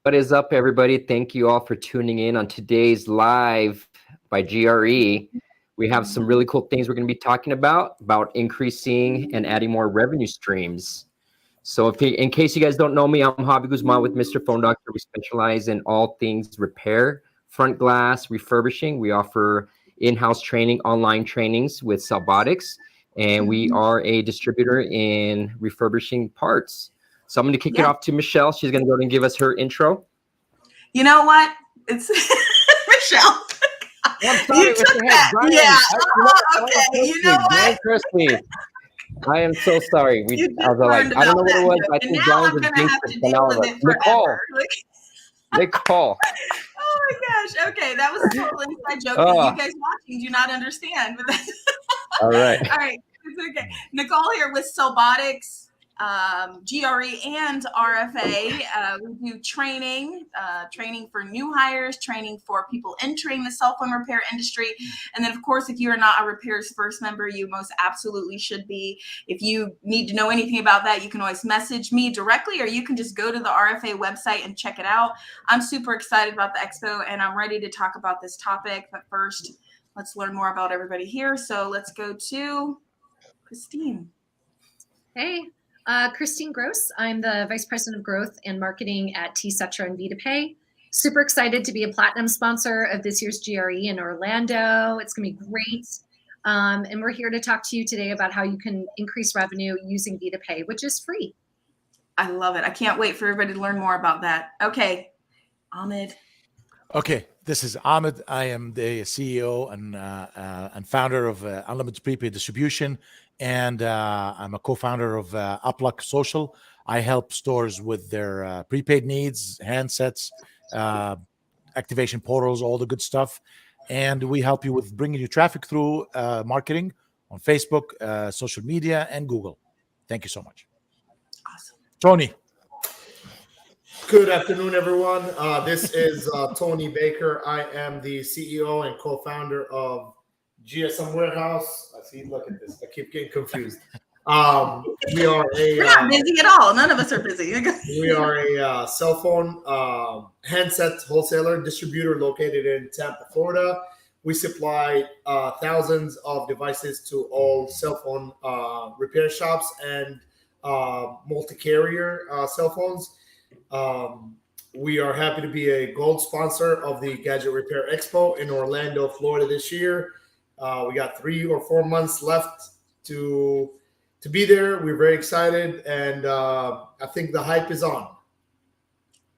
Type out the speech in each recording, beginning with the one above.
What is up, everybody? Thank you all for tuning in on today's live by GRE. We have some really cool things we're going to be talking about increasing and adding more revenue streams. So in case you guys don't know me, I'm Javi Guzman with Mr. Phone Doctor. We specialize in all things repair, front glass, refurbishing. We offer in-house training, online trainings with Celbotics, and we are a distributor in refurbishing parts. So I'm going to kick it off to Michelle. She's going to go and give us her intro. You know what? It's Michelle. I'm sorry, You took that. Okay. You know what? Christy. I am so sorry. I was like, I don't know what it was. I think Brian's a gangster for all of us. Nicole. Oh my gosh. Okay, that was a total inside joke that you guys watching do not understand. But all right. All right. It's okay. Nicole here with Celbotics, GRE and RFA. We do training for new hires, training for people entering the cell phone repair industry. And then, of course, if you are not a Repairs First member, you most absolutely should be. If you need to know anything about that, you can always message me directly, or you can just go to the RFA website and check it out. I'm super excited about the expo, and I'm ready to talk about this topic. But first, let's learn more about everybody here. So let's go to Christine. Hey. Christine Gross. I'm the Vice President of Growth and Marketing at TCetera and VitaPay. Super excited to be a platinum sponsor of this year's GRE in Orlando. It's going to be great. And we're here to talk to you today about how you can increase revenue using VitaPay, which is free. I love it. I can't wait for everybody to learn more about that. Okay, Ahmed. Okay, this is Ahmed. I am the CEO and founder of Unlimited Prepaid Distribution. And I'm a co-founder of Upluck Social. I help stores with their prepaid needs, handsets, activation portals, all the good stuff. And we help you with bringing you traffic through marketing on Facebook, social media, and Google. Thank you so much. Awesome. Tony. Good afternoon, everyone. This is Tony Baker. I am the CEO and co-founder of GSM Warehouse. Look at this. I keep getting confused. We are We're not busy at all. None of us are busy. We are a cell phone handset wholesaler distributor located in Tampa, Florida. We supply thousands of devices to all cell phone repair shops and multi-carrier cell phones. We are happy to be a gold sponsor of the Gadget Repair Expo in Orlando, Florida this year. We got 3 or 4 months left to be there. We're very excited, and I think the hype is on.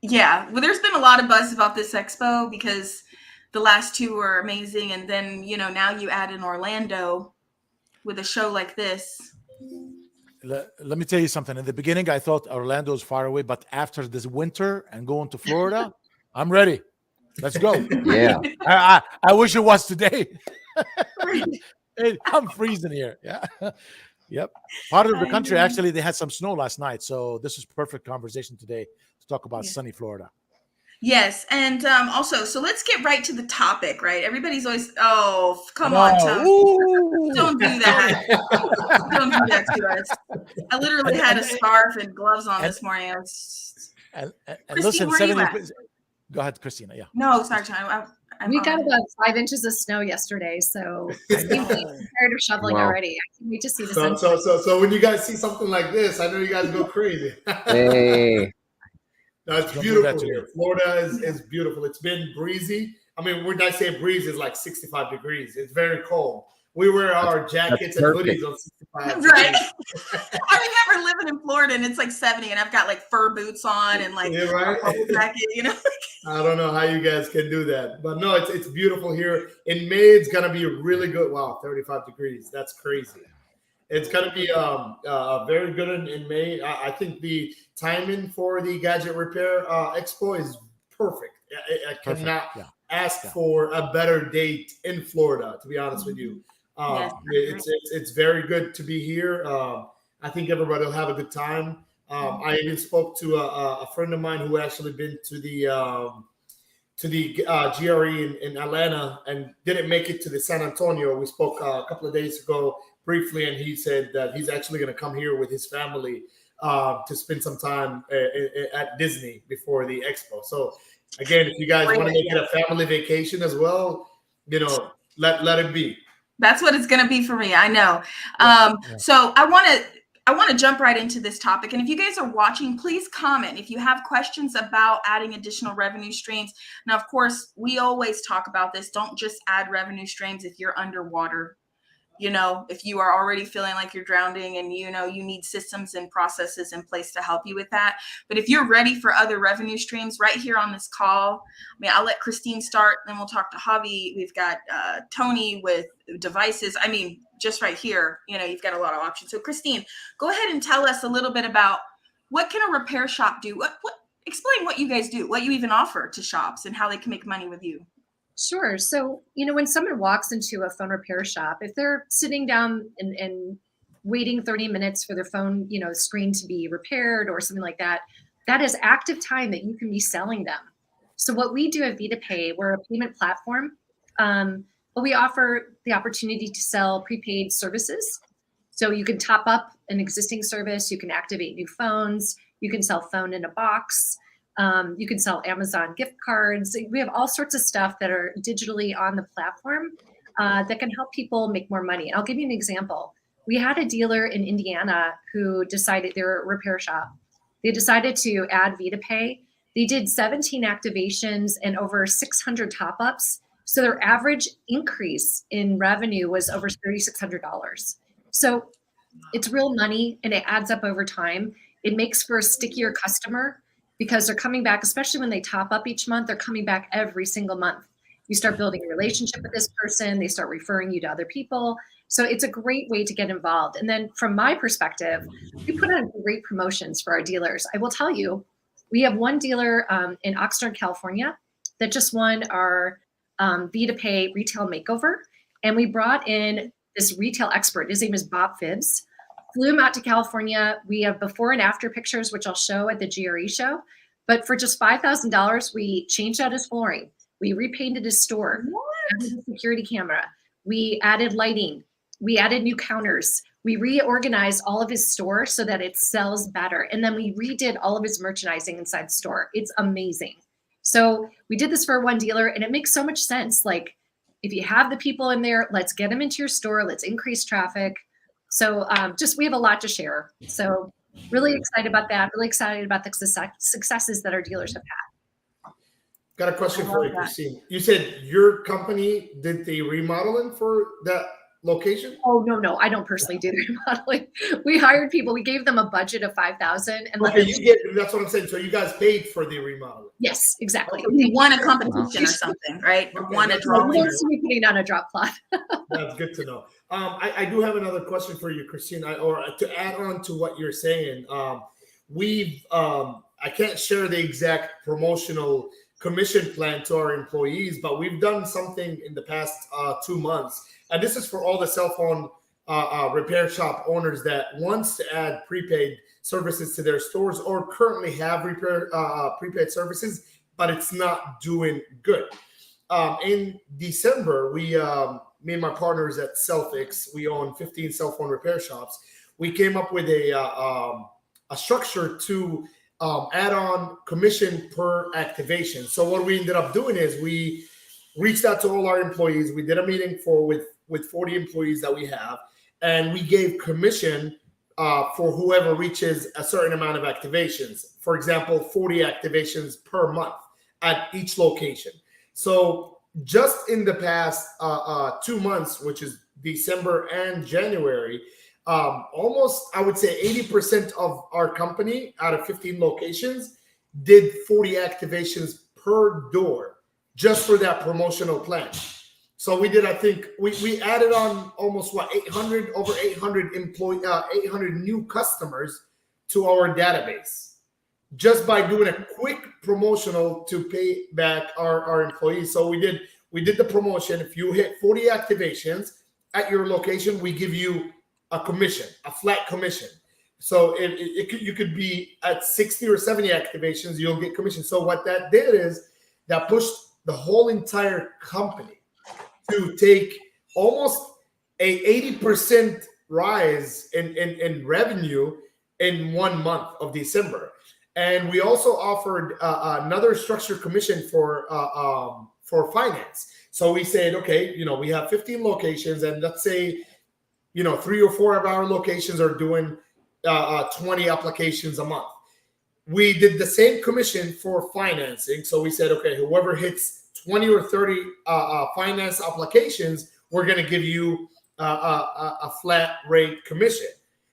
Yeah, well, there's been a lot of buzz about this expo because the last 2 were amazing, and then now you add in Orlando with a show like this. Let me tell you something. In the beginning, I thought Orlando was far away, but after this winter and going to Florida, I'm ready. Let's go. Yeah. I wish it was today. I'm freezing here. Yeah. Yep. Part of the country, actually, they had some snow last night. So this is perfect conversation today to talk about sunny Florida. Yes. And also, so let's get right to the topic, right? Everybody's always, come on, Tom. Don't do that. Don't do that to us. I literally had a scarf and gloves on this morning. And Christine, listen, go ahead, Christina. Yeah. No, sorry, Tom. We got about 5 inches of snow yesterday, so I'm tired of shoveling already. I can't wait to see the sun. So when you guys see something like this, I know you guys go crazy. Hey. No, it's beautiful here. Florida is beautiful. It's been breezy. I mean, when I say breeze, it's like 65 degrees. It's very cold. We wear our jackets and hoodies on 65 right. I remember living in Florida and it's like 70 and I've got like fur boots on and like a whole jacket, I don't know how you guys can do that. But no, it's beautiful here. In May, it's going to be really good. Wow, 35 degrees. That's crazy. It's going to be very good in May. I think the timing for the Gadget Repair Expo is perfect. I cannot ask for a better date in Florida, to be honest with you. It's very good to be here. I think everybody will have a good time. I even spoke to a friend of mine who actually been to the GRE in Atlanta and didn't make it to the San Antonio. We spoke a couple of days ago briefly, and he said that he's actually going to come here with his family to spend some time at Disney before the expo. So again, if you guys want to make it a family vacation as well, let it be. That's what it's going to be for me. I know. So I want to jump right into this topic. And if you guys are watching, please comment if you have questions about adding additional revenue streams. Now, of course, we always talk about this. Don't just add revenue streams if you're underwater. If you are already feeling like you're drowning and you need systems and processes in place to help you with that. But if you're ready for other revenue streams right here on this call, I'll let Christine start, then we'll talk to Javi. We've got Tony with devices. Just right here, you've got a lot of options. So Christine, go ahead and tell us a little bit about what can a repair shop do? Explain what you guys do, what you even offer to shops and how they can make money with you. Sure. So, when someone walks into a phone repair shop, if they're sitting down and waiting 30 minutes for their phone, screen to be repaired or something like that, that is active time that you can be selling them. So what we do at VitaPay, we're a payment platform, but we offer the opportunity to sell prepaid services. So you can top up an existing service, you can activate new phones, you can sell phone in a box. You can sell Amazon gift cards. We have all sorts of stuff that are digitally on the platform that can help people make more money. I'll give you an example. We had a dealer in Indiana who decided, they're a repair shop. They decided to add VitaPay. They did 17 activations and over 600 top-ups. So their average increase in revenue was over $3,600. So it's real money and it adds up over time. It makes for a stickier customer, because they're coming back, especially when they top up each month, they're coming back every single month. You start building a relationship with this person, they start referring you to other people. So it's a great way to get involved. And then from my perspective, we put on great promotions for our dealers. I will tell you, we have one dealer in Oxnard, California that just won our VitaPay retail makeover. And we brought in this retail expert. His name is Bob Phibbs. Flew him out to California. We have before and after pictures, which I'll show at the GRE show. But for just $5,000, we changed out his flooring. We repainted his store. Added a security camera. We added lighting. We added new counters. We reorganized all of his store so that it sells better. And then we redid all of his merchandising inside the store. It's amazing. So we did this for one dealer, and it makes so much sense. Like, if you have the people in there, let's get them into your store. Let's increase traffic. So we have a lot to share. So really excited about that. Really excited about the successes that our dealers have had. Got a question for you, Christine. You said your company did the remodeling for that location? Oh, no. I don't personally do the remodeling. We hired people. We gave them a budget of $5,000. And that's what I'm saying. So you guys paid for the remodeling? Yes, exactly. We won a competition or something, right? We won a drawing. We're putting on a drop plot. That's good to know. I do have another question for you, Christine, or to add on to what you're saying. I can't share the exact promotional commission plan to our employees, but we've done something in the past 2 months. And this is for all the cell phone repair shop owners that wants to add prepaid services to their stores or currently have prepaid services, but it's not doing good. In December, me and my partners at Cellfix, we own 15 cell phone repair shops. We came up with a structure to add on commission per activation. So what we ended up doing is we reached out to all our employees. We did a meeting with 40 employees that we have, and we gave commission for whoever reaches a certain amount of activations. For example, 40 activations per month at each location. So just in the past 2 months, which is December and January, almost, I would say 80% of our company out of 15 locations did 40 activations per door just for that promotional plan. So we did, I think we added on almost 800 new customers to our database just by doing a quick promotional to pay back our employees. So we did the promotion. If you hit 40 activations at your location, we give you a commission, a flat commission. So you could be at 60 or 70 activations, you'll get commission. So what that did is that pushed the whole entire company to take almost a 80% rise in revenue in 1 month of December. And we also offered another structured commission for finance. So we said, okay, we have 15 locations, and let's say, 3 or 4 of our locations are doing 20 applications a month. We did the same commission for financing. So we said, okay, whoever hits 20 or 30 finance applications, we're going to give you a flat rate commission.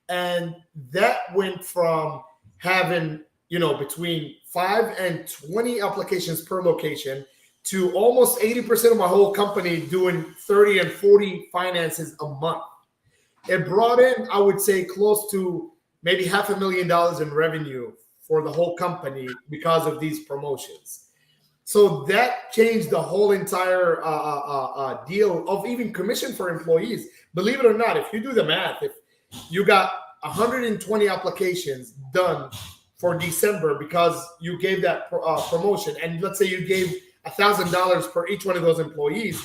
And that went from having, between 5 and 20 applications per location to almost 80% of my whole company doing 30 and 40 finances a month. It brought in, I would say, close to maybe $500,000 in revenue for the whole company because of these promotions. So that changed the whole entire deal of even commission for employees. Believe it or not, if you do the math, if you got 120 applications done for December because you gave that promotion, and let's say you gave $1,000 per each one of those employees,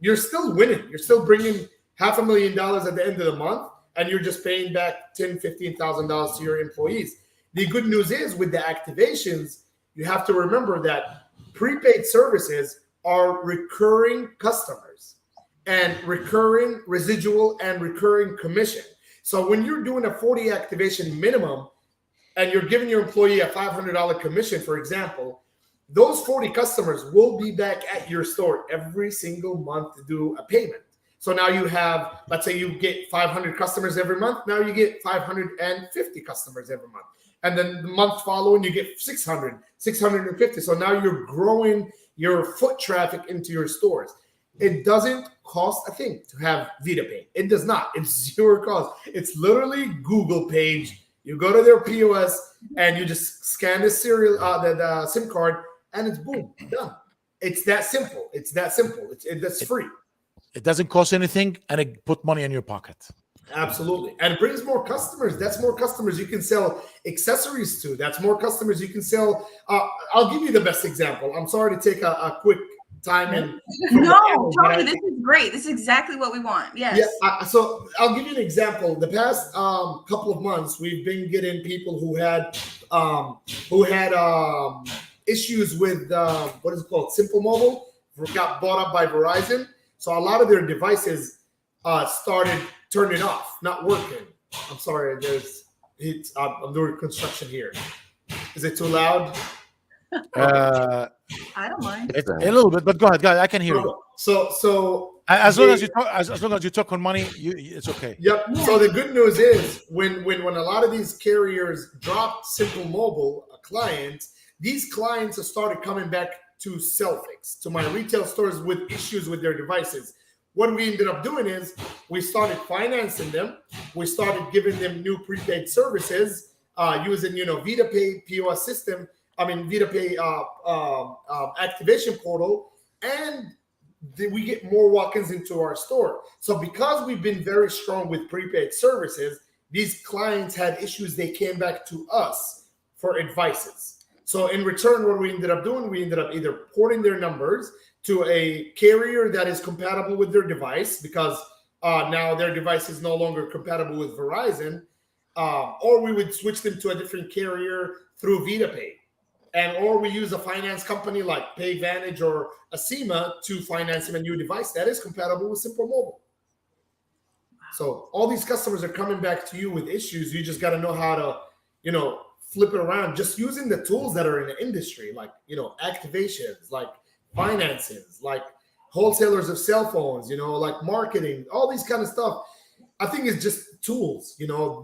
you're still winning. You're still bringing $500,000 at the end of the month, and you're just paying back $10,000, $15,000 to your employees. The good news is with the activations, you have to remember that prepaid services are recurring customers and recurring residual and recurring commission. So when you're doing a 40 activation minimum and you're giving your employee a $500 commission, for example, those 40 customers will be back at your store every single month to do a payment. So now you have, let's say you get 500 customers every month. Now you get 550 customers every month. And then the month following, you get 600, 650. So now you're growing your foot traffic into your stores. It doesn't cost a thing to have VitaPay. It does not. It's zero cost. It's literally Google page. You go to their POS and you just scan the the SIM card, and it's boom, done. It's that simple. It's that simple. That's free. It doesn't cost anything, and it put money in your pocket. Absolutely. And it brings more customers. That's more customers you can sell accessories to. That's more customers you can sell. I'll give you the best example. I'm sorry to take a quick time in. No, Tony, this is great. This is exactly what we want. Yes. Yeah. So I'll give you an example. The past couple of months, we've been getting people who had issues with what is it called? Simple Mobile. Got bought up by Verizon. So a lot of their devices started turning off, not working. I'm sorry. I'm doing construction here. Is it too loud? I don't mind. It's a little bit, but go ahead. I can hear you. So as long as you talk on money, it's okay. Yep. So the good news is when a lot of these carriers dropped Simple Mobile clients, these clients have started coming back to Cellfix, to my retail stores with issues with their devices. What we ended up doing is we started financing them. We started giving them new prepaid services using, VitaPay POS system. VitaPay activation portal, and we get more walk-ins into our store. So because we've been very strong with prepaid services, these clients had issues. They came back to us for advices. So in return, what we ended up doing, we ended up either porting their numbers to a carrier that is compatible with their device, because now their device is no longer compatible with Verizon, or we would switch them to a different carrier through VitaPay. Or we use a finance company like PayVantage or Acima to finance them a new device that is compatible with Simple Mobile. So all these customers are coming back to you with issues. You just got to know how to, flip it around. Just using the tools that are in the industry, like, activations, like finances, like wholesalers of cell phones, like marketing, all these kind of stuff. I think it's just tools.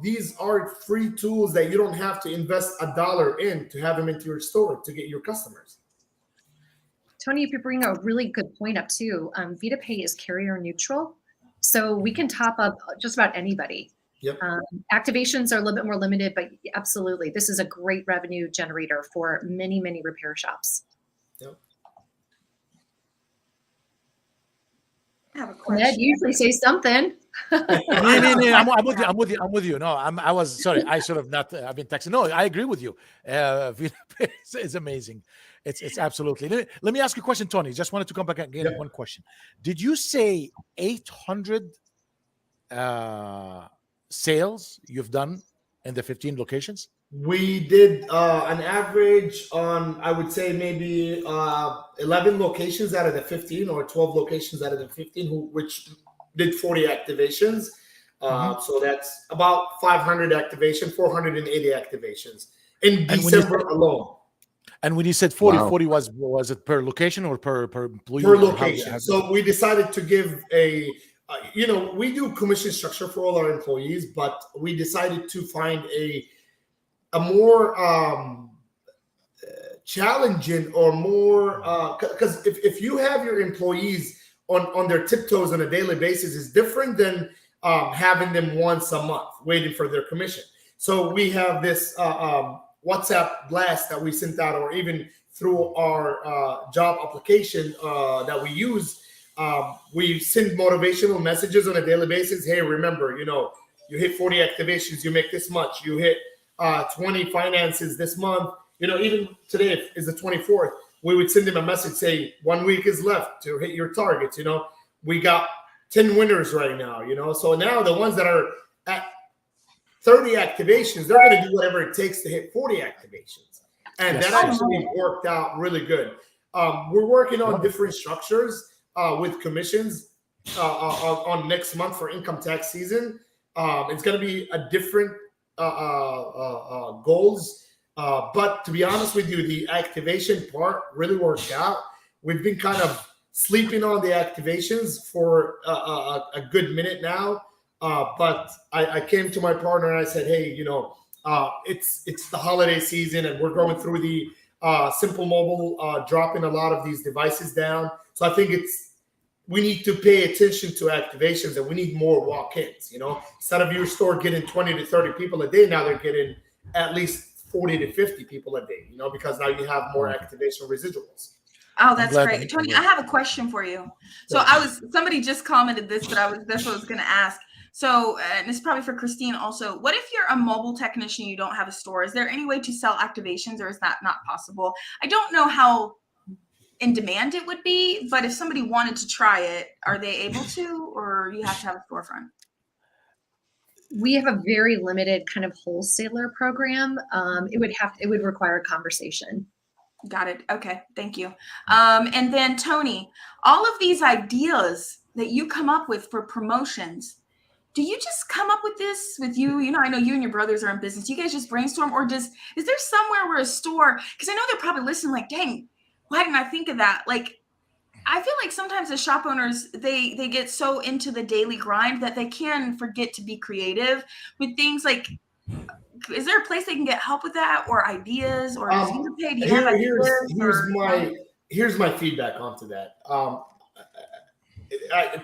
These are free tools that you don't have to invest $1 in to have them into your store to get your customers. Tony, if you bring a really good point up too, VitaPay is carrier neutral, so we can top up just about anybody. Yep. Activations are a little bit more limited, but absolutely, this is a great revenue generator for many, many repair shops. Yep. I have a question. Ned usually say something. No, I'm with you. No, I was sorry. I should have not. I've been texting. No, I agree with you. It's amazing. It's absolutely. Let me ask you a question, Tony. Just wanted to come back again. Yep. One question. Did you say 800 sales you've done in the 15 locations? We did an average on, I would say, maybe 11 locations out of the 15 or 12 locations out of the 15, which did 40 activations. So that's about 500 activation, 480 activations in December alone. And when you said 40, Wow. 40 was it per location or per employee? Per Or how- location. So we decided to give we do commission structure for all our employees, but we decided to find a more challenging or more because if you have your employees on their tiptoes on a daily basis, is different than having them once a month waiting for their commission. So we have this WhatsApp blast that we sent out, or even through our job application that we use. We send motivational messages on a daily basis. Hey, remember, you hit 40 activations, you make this much. You hit 20 finances this month. Even today is the 24th. We would send them a message, say 1 week is left to hit your targets. We got 10 winners right now. So now the ones that are at 30 activations, they're going to do whatever it takes to hit 40 activations. And Yes. that actually worked out really good. We're working on different structures with commissions on next month for income tax season. It's going to be a different goals. But to be honest with you, the activation part really worked out. We've been kind of sleeping on the activations for a good minute now. But I came to my partner and I said, hey, it's the holiday season and we're going through the Simple Mobile, dropping a lot of these devices down. So I think we need to pay attention to activations, and we need more walk-ins. Instead of your store getting 20 to 30 people a day, now they're getting at least 40 to 50 people a day, because now you have more activation residuals. Oh, that's glad great. that- Tony, I have a question for you. So somebody just commented this, but that's what I was going to ask. So, and this is probably for Christine also. What if you're a mobile technician, you don't have a store? Is there any way to sell activations, or is that not possible? I don't know how in demand it would be, but if somebody wanted to try it, are they able to, or you have to have a storefront? We have a very limited kind of wholesaler program. It would require a conversation. Got it. Okay. Thank you. And then Tony, all of these ideas that you come up with for promotions, do you just come up with this with you? I know you and your brothers are in business. You guys just brainstorm, or is there somewhere where a store, because I know they're probably listening like, dang, why didn't I think of that? Like, I feel like sometimes as shop owners, they get so into the daily grind that they can forget to be creative with things like, is there a place they can get help with that, or ideas, or does VitaPay? Do you have ideas? Here's my feedback onto that.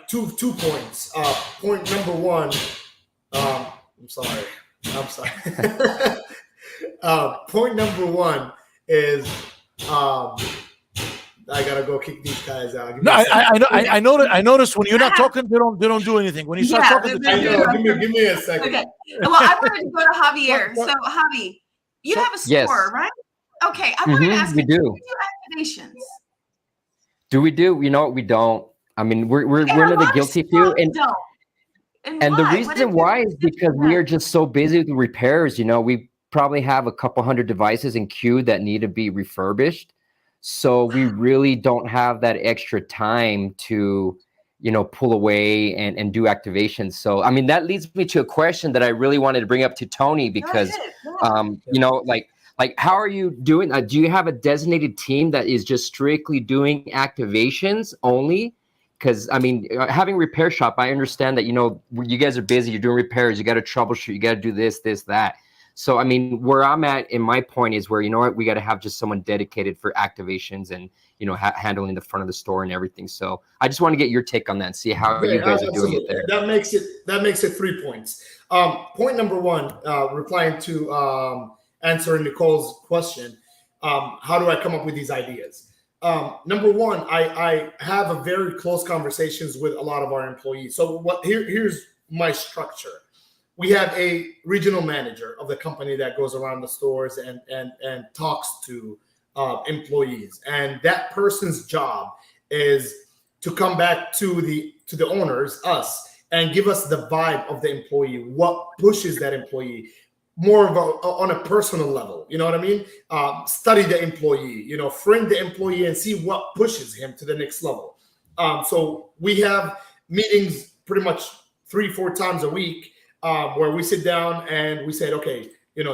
Two points. Point number one. I'm sorry. Point number one is I gotta go kick these guys out. No, I noticed when you're not talking, they don't do anything. When you start talking, give me a second. Okay. Well, I wanted to go to Javier. So Javi, you have a store, Yes. right? Okay. I wanted to ask we you, do. do you do activations? Do we do? We don't. I mean, we're And one a of the lot guilty stores few, and don't. the why? What reason is why it? is because we are just so busy with repairs. We probably have a couple hundred devices in queue that need to be refurbished. So we really don't have that extra time to, pull away and do activations. So, I mean, that leads me to a question that I really wanted to bring up to Tony, because, like, how are you doing? Do you have a designated team that is just strictly doing activations only? Because, I mean, having repair shop, I understand that, you guys are busy, you're doing repairs, you got to troubleshoot, you got to do this, that. So, I mean, where I'm at in my point is where, we got to have just someone dedicated for activations and, handling the front of the store and everything. So I just want to get your take on that and see how you guys are doing it there. That makes it 3 points. Point number one, replying to answering Nicole's question, how do I come up with these ideas? Number one, I have a very close conversations with a lot of our employees. So here's my structure. We have a regional manager of the company that goes around the stores and talks to employees, and that person's job is to come back to the owners, us, and give us the vibe of the employee, what pushes that employee, more of on a personal level. You know what I mean? Study the employee, friend the employee and see what pushes him to the next level. So we have meetings pretty much 3-4 times a week where we sit down and we said, okay,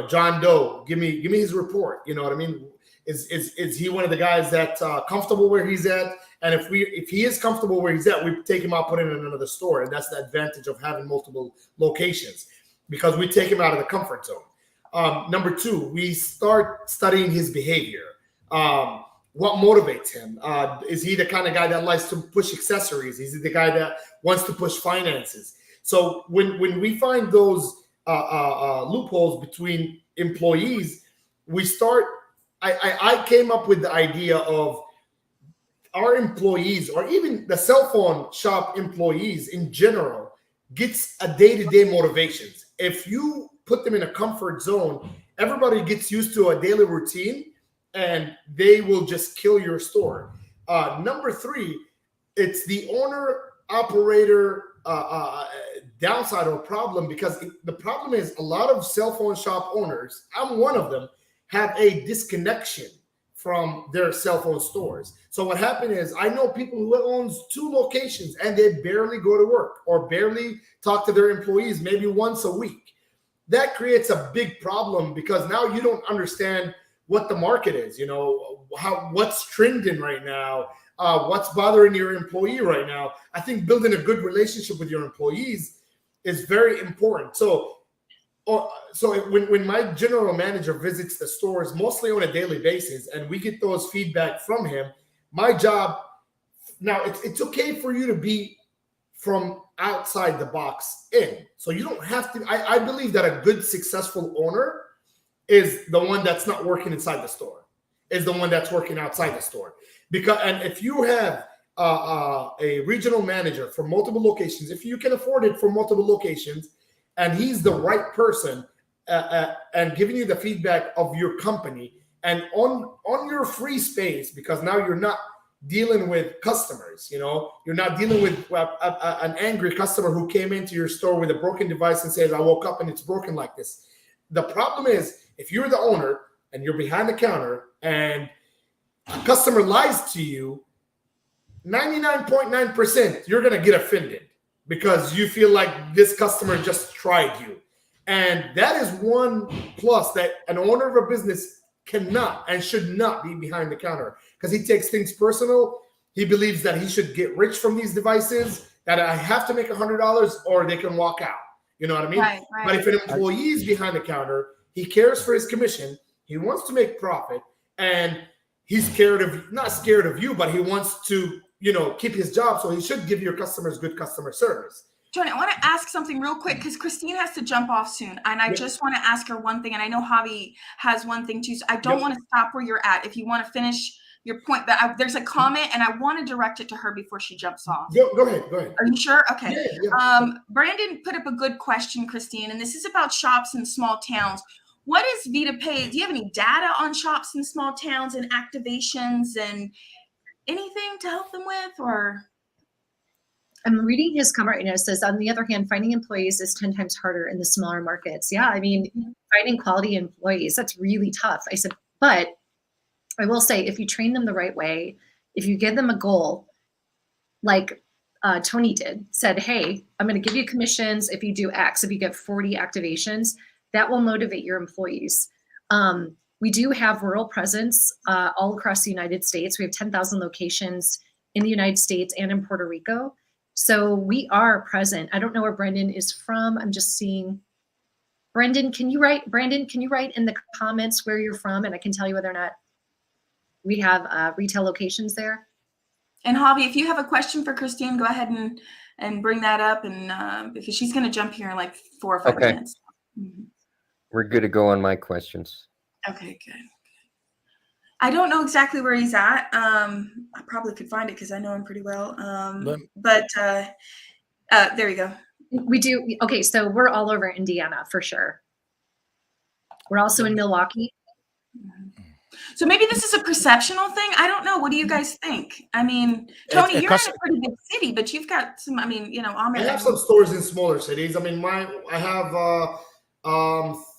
John Doe, give me his report. You know what I mean? Is he one of the guys that's comfortable where he's at? And if he is comfortable where he's at, we take him out, put him in another store, and that's the advantage of having multiple locations, because we take him out of the comfort zone. Number 2, we start studying his behavior. What motivates him? Is he the kind of guy that likes to push accessories? Is he the guy that wants to push finances? So when we find those loopholes between employees, we start. I came up with the idea of our employees, or even the cell phone shop employees in general, gets a day-to-day motivations. If you put them in a comfort zone, everybody gets used to a daily routine and they will just kill your store. Number 3, it's the owner operator downside or problem, because the problem is a lot of cell phone shop owners, I'm one of them, have a disconnection from their cell phone stores. So what happened is, I know people who owns 2 locations and they barely go to work or barely talk to their employees maybe once a week. That creates a big problem, because now you don't understand what the market is, what's trending right now, what's bothering your employee right now. I think building a good relationship with your employees is very important. So when my general manager visits the stores, mostly on a daily basis, and we get those feedback from him, my job now, it's okay for you to be from outside the box in. So you don't have to. I believe that a good, successful owner is the one that's not working inside the store, is the one that's working outside the store. And if you have a regional manager for multiple locations, if you can afford it for multiple locations, and he's the right person and giving you the feedback of your company and on your free space, because now you're not dealing with customers, you're not dealing with an angry customer who came into your store with a broken device and says, I woke up and it's broken like this. The problem is, if you're the owner and you're behind the counter and a customer lies to you, 99.9% you're going to get offended, because you feel like this customer just tried you. And that is one plus that an owner of a business cannot and should not be behind the counter, because he takes things personal. He believes that he should get rich from these devices, that I have to make $100 or they can walk out. You know what I mean? Right. But if an employee is behind the counter, he cares for his commission. He wants to make profit, and he's not scared of you, but he wants to, keep his job. So he should give your customers good customer service. Tony, I want to ask something real quick, because Christine has to jump off soon. And I just want to ask her one thing. And I know Javi has one thing too. So I don't want to stop where you're at. If you want to finish your point, but there's a comment and I want to direct it to her before she jumps off. Go ahead. Are you sure? Okay. Yeah. Brandon put up a good question, Christine, and this is about shops in small towns. What is VitaPay? Do you have any data on shops in small towns and activations and anything to help them with, or? I'm reading his comment right now. It says, on the other hand, finding employees is 10 times harder in the smaller markets. Yeah, I mean, finding quality employees, that's really tough. I said, but I will say, if you train them the right way, if you give them a goal, like Tony said, hey, I'm going to give you commissions if you do X. If you get 40 activations, that will motivate your employees. We do have rural presence all across the United States. We have 10,000 locations in the United States and in Puerto Rico. So we are present. I don't know where Brendan is from. I'm just seeing. Brandon, can you write in the comments where you're from, and I can tell you whether or not we have retail locations there. And Javi, if you have a question for Christine, go ahead and bring that up, and because she's going to jump here in like 4 or 5 minutes. Mm-hmm. We're good to go on my questions. Okay, good. I don't know exactly where he's at. I probably could find it because I know him pretty well. But there you go. We do. Okay, so we're all over Indiana for sure. We're also in Milwaukee. So maybe this is a perceptional thing. I don't know. What do you guys think? I mean, Tony, you're in a pretty big city, but you've got some. I mean, I have some stores in smaller cities. I mean, I have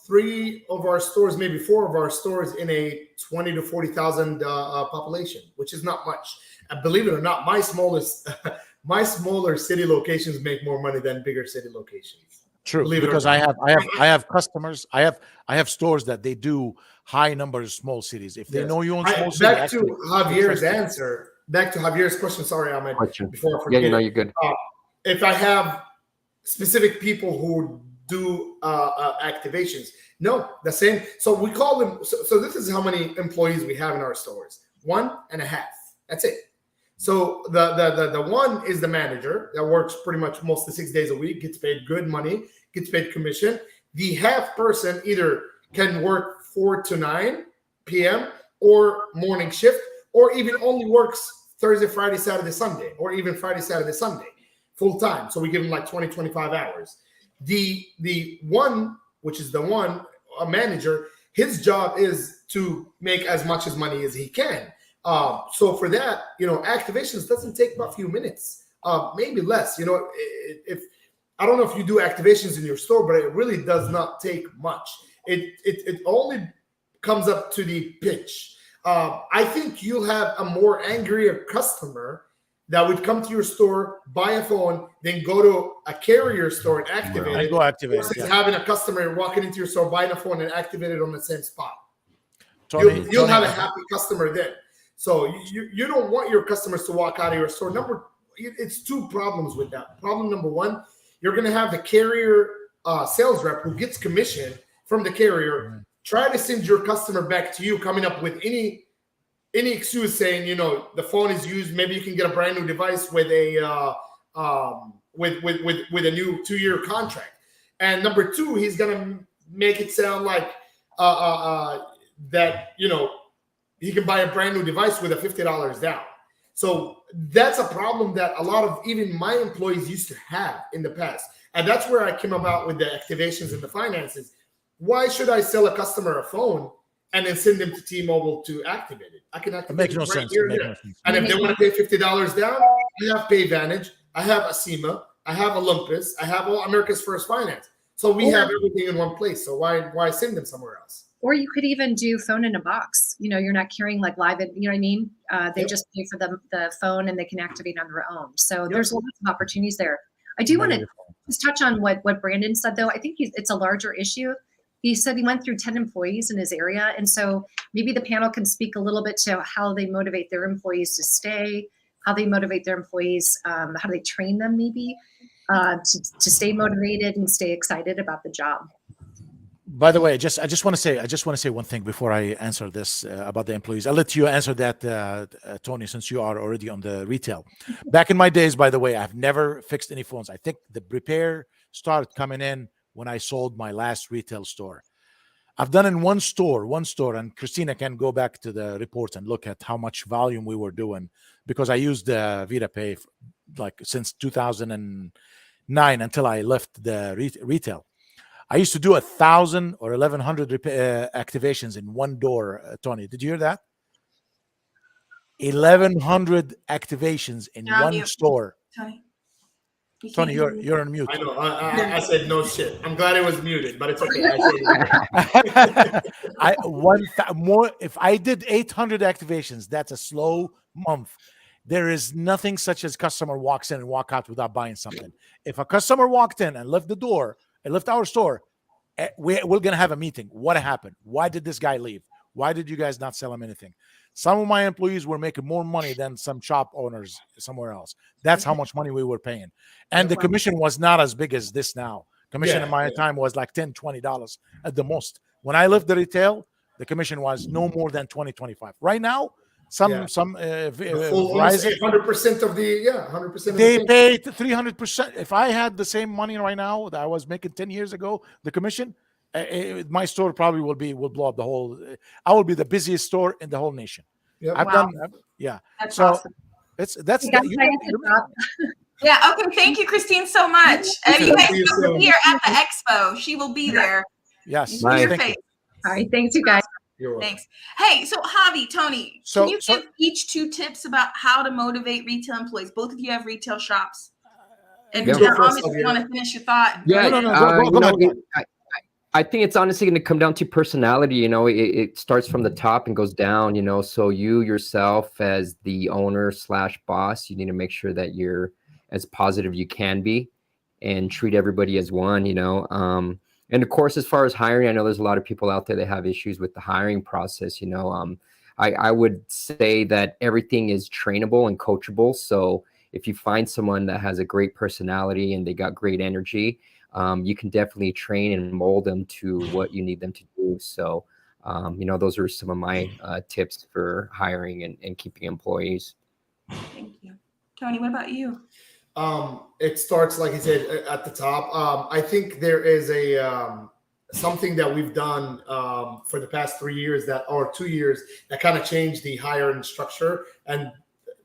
3 of our stores, maybe 4 of our stores in a 20 to 40,000 population, which is not much. Believe it or not, my smaller city locations make more money than bigger city locations. True, Believe it or because not. I have customers. I have stores that they do high numbers, small cities. If they Yes. know you own small city, Back to Javier's answer. Back to Javier's question. Sorry, Ahmed. Question. Before I Yeah, forget you know, it. you're good. If I have specific people who do activations, no, the same. So we call them. So this is how many employees we have in our stores: 1.5. That's it. So the one is the manager that works pretty much most of 6 days a week, gets paid good money, gets paid commission. The half person either can work 4 to 9 p.m. or morning shift, or even only works Thursday, Friday, Saturday, Sunday, or even Friday, Saturday, Sunday, full time. So we give them like 20, 25 hours. The one, which is the one, a manager, his job is to make as much as money as he can. So for that, activations doesn't take but a few minutes, maybe less. If I don't know if you do activations in your store, but it really does not take much. It only comes up to the pitch. I think you'll have a more angrier customer that would come to your store, buy a phone, then go to a carrier store and activate it. Go activate it. Versus having a customer walking into your store, buying a phone, and activate it on the same spot. Tony, You'll have a happy customer then. So you don't want your customers to walk out of your store. It's 2 problems with that. Problem number 1, you're going to have the carrier sales rep who gets commission from the carrier try to send your customer back to you, coming up with any excuse saying, the phone is used. Maybe you can get a brand new device with a with a new 2-year contract. And number 2, he's going to make it sound like that he can buy a brand new device with a $50 down. So that's a problem that a lot of even my employees used to have in the past. And that's where I came about with the activations and the finances. Why should I sell a customer a phone and then send them to T-Mobile to activate it? I can activate it right here and there. And if they want to pay $50 down, I have PayVantage, I have Acima, I have Olympus, I have all America's First Finance. So we have everything in one place. So why send them somewhere else? Or you could even do phone in a box. You're not carrying like live, you know what I mean? They just pay for the phone and they can activate on their own. So there's lots of opportunities there. I do want to just touch on what Brandon said, though. I think it's a larger issue. He said he went through 10 employees in his area. And so maybe the panel can speak a little bit to how they motivate their employees to stay, how they motivate their employees, how do they train them maybe to stay motivated and stay excited about the job. By the way, I just want to say one thing before I answer this about the employees. I'll let you answer that, Tony, since you are already on the retail. Back in my days, by the way, I've never fixed any phones. I think the repair started coming in when I sold my last retail store. I've done in one store, and Christina can go back to the report and look at how much volume we were doing, because I used VitaPay like since 2009 until I left the retail. I used to do 1,000 or 1,100 activations in one door. Tony, did you hear that? 1,100 activations in one store. Tony, you're on mute. I know. I said no shit. I'm glad it was muted, but it's okay. If I did 800 activations, that's a slow month. There is nothing such as customer walks in and walk out without buying something. If a customer walked in and left the door and left our store, we're going to have a meeting. What happened? Why did this guy leave? Why did you guys not sell him anything? Some of my employees were making more money than some shop owners somewhere else. That's how much money we were paying. And the commission was not as big as this now. Commission in my time was like $10, $20 at the most. When I left the retail, the commission was no more than 20, 25. Right now, some Verizon, 100% of the 100%. They paid 300%. If I had the same money right now that I was making 10 years ago, the commission, my store probably will blow up the whole. I will be the busiest store in the whole nation. Yep. I've done, yeah. That's so awesome. That's Yeah. Okay. Thank you, Christine, so much. You guys will be here at the expo. She will be there. Yes. Nice. Thank you. All right. Thanks, you guys. Thanks. Hey, so Javi, Tony, can you give each 2 tips about how to motivate retail employees? Both of you have retail shops. And Ahmed, if you want to finish your thought. Yeah, go I think it's honestly going to come down to personality. You know, it starts from the top and goes down, you know, so you yourself as the owner slash boss, you need to make sure that you're as positive you can be and treat everybody as one, you know. And of course, as far as hiring, I know there's a lot of people out there that have issues with the hiring process, you know. I would say that everything is trainable and coachable. So if you find someone that has a great personality and they got great energy, you can definitely train and mold them to what you need them to do. So, you know, those are some of my tips for hiring and keeping employees. Thank you. Tony, what about you? It starts, like I said, at the top. I think there is a something that we've done for the past 3 years or 2 years that kind of changed the hiring structure, and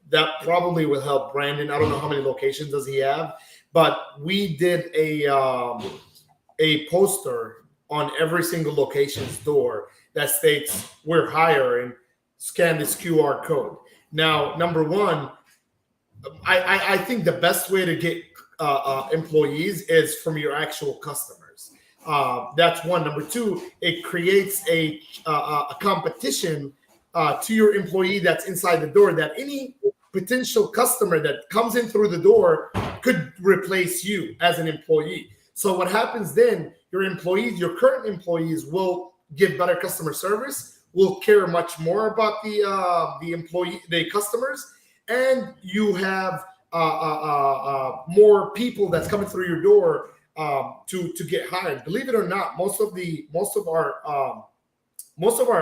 that probably will help Brandon. I don't know how many locations does he have, but we did a poster on every single location's door that states we're hiring. Scan this QR code. Now, number one, I think the best way to get employees is from your actual customers. That's one. Number two, it creates a competition to your employee that's inside the door, that any potential customer that comes in through the door could replace you as an employee. So what happens then, your employees, your current employees will give better customer service, will care much more about the customers, and you have more people that's coming through your door to get hired. Believe it or not, most of our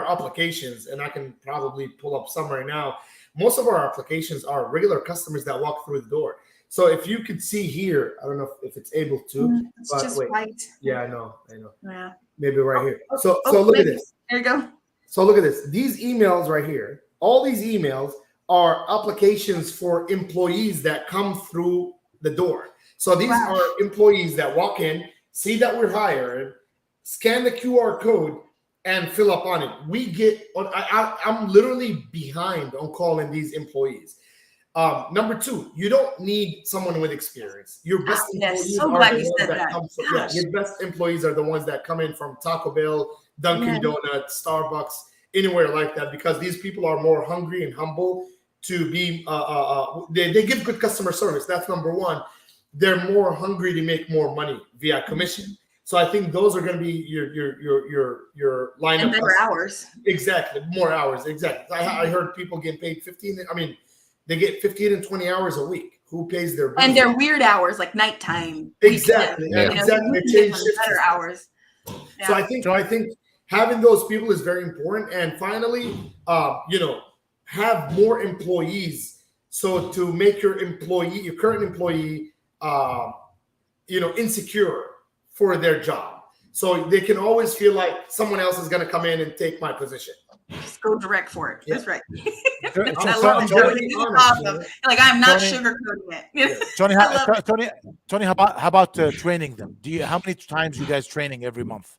applications, and I can probably pull up some right now, most of our applications are regular customers that walk through the door. So if you could see here, I don't know if it's able to. It's just white. Yeah, I know. Yeah. Maybe right here. So look at this. There you go. So look at this. These emails right here, all these emails are applications for employees that come through the door. So these are employees that walk in, see that we're hired, scan the QR code, and fill up on it. I'm literally behind on calling these employees. Number two, you don't need someone with experience. Your best employees so are glad the you ones said that that. come from, your best employees are the ones that come in from Taco Bell, Dunkin' Donuts, Starbucks, anywhere like that, because these people are more hungry and humble to be. They give good customer service. That's number one. They're more hungry to make more money via commission. So I think those are going to be your lineup. And better hours. Exactly, more hours. Exactly. I heard people getting paid 15. I mean, they get 15 and 20 hours a week. Who pays their bills? And they're weird hours, like nighttime. Exactly. Weekend, Exactly. They change shifts. Better hours. So I think having those people is very important. And finally, have more employees. So to make your current employee, insecure for their job. So they can always feel like someone else is going to come in and take my position. Just go direct for it. That's right. I love it. This is awesome. Like, I'm not sugarcoating it. Tony, how about training them? How many times you guys training every month?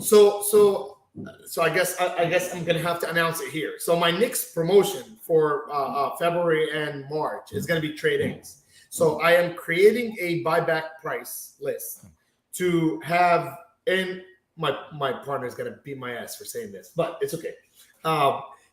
So I guess I'm gonna have to announce it here. So my next promotion for February and March is gonna be trainings. So I am creating a buyback price list to have, and my partner is gonna beat my ass for saying this, but it's okay.